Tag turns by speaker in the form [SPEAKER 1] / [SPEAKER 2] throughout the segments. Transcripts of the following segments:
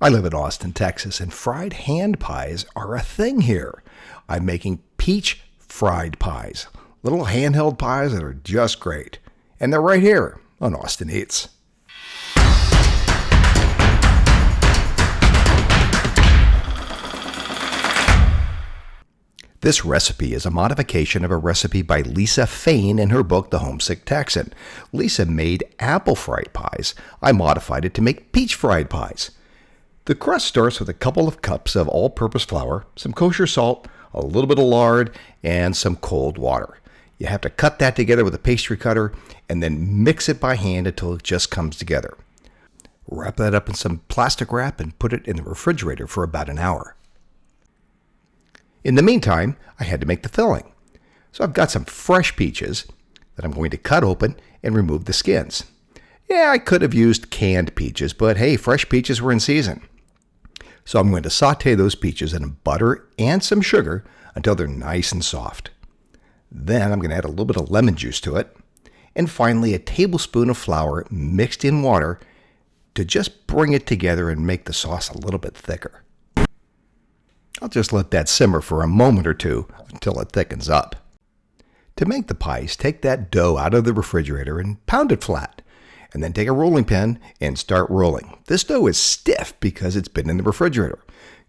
[SPEAKER 1] I live in Austin, Texas, and fried hand pies are a thing here. I'm making peach fried pies, little handheld pies that are just great. And they're right here on Austin Eats. This recipe is a modification of a recipe by Lisa Fain in her book, The Homesick Texan. Lisa made apple fried pies. I modified it to make peach fried pies. The crust starts with a couple of cups of all-purpose flour, some kosher salt, a little bit of lard, and some cold water. You have to cut that together with a pastry cutter and then mix it by hand until it just comes together. Wrap that up in some plastic wrap and put it in the refrigerator for about an hour. In the meantime, I had to make the filling. So I've got some fresh peaches that I'm going to cut open and remove the skins. Yeah, I could have used canned peaches, but hey, fresh peaches were in season. So I'm going to saute those peaches in butter and some sugar until they're nice and soft. Then I'm going to add a little bit of lemon juice to it. And finally, a tablespoon of flour mixed in water to just bring it together and make the sauce a little bit thicker. I'll just let that simmer for a moment or two until it thickens up. To make the pies, take that dough out of the refrigerator and pound it flat. And then take a rolling pin and start rolling. This dough is stiff because it's been in the refrigerator.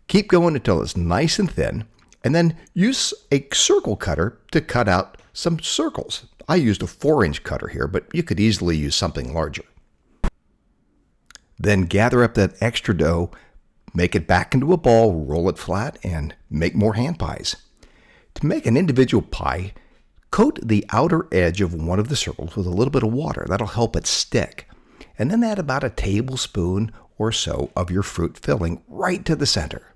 [SPEAKER 1] Keep going until it's nice and thin, and then use a circle cutter to cut out some circles. I used a 4-inch cutter here, but you could easily use something larger. Then gather up that extra dough, make it back into a ball, roll it flat, and make more hand pies. To make an individual pie, coat the outer edge of one of the circles with a little bit of water. That'll help it stick. And then add about a tablespoon or so of your fruit filling right to the center.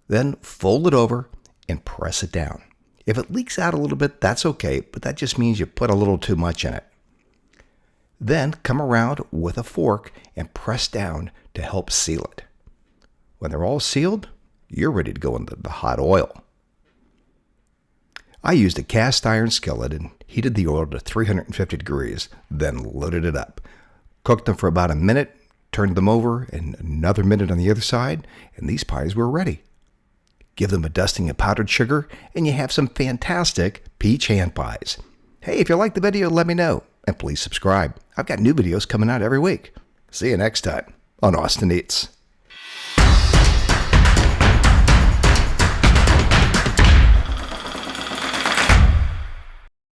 [SPEAKER 1] Then fold it over and press it down. If it leaks out a little bit, that's okay, but that just means you put a little too much in it. Then come around with a fork and press down to help seal it. When they're all sealed, you're ready to go into the hot oil. I used a cast iron skillet and heated the oil to 350 degrees, then loaded it up. Cooked them for about a minute, turned them over, and another minute on the other side, and these pies were ready. Give them a dusting of powdered sugar, and you have some fantastic peach hand pies. Hey, if you like the video, let me know, and please subscribe. I've got new videos coming out every week. See you next time on Austin Eats.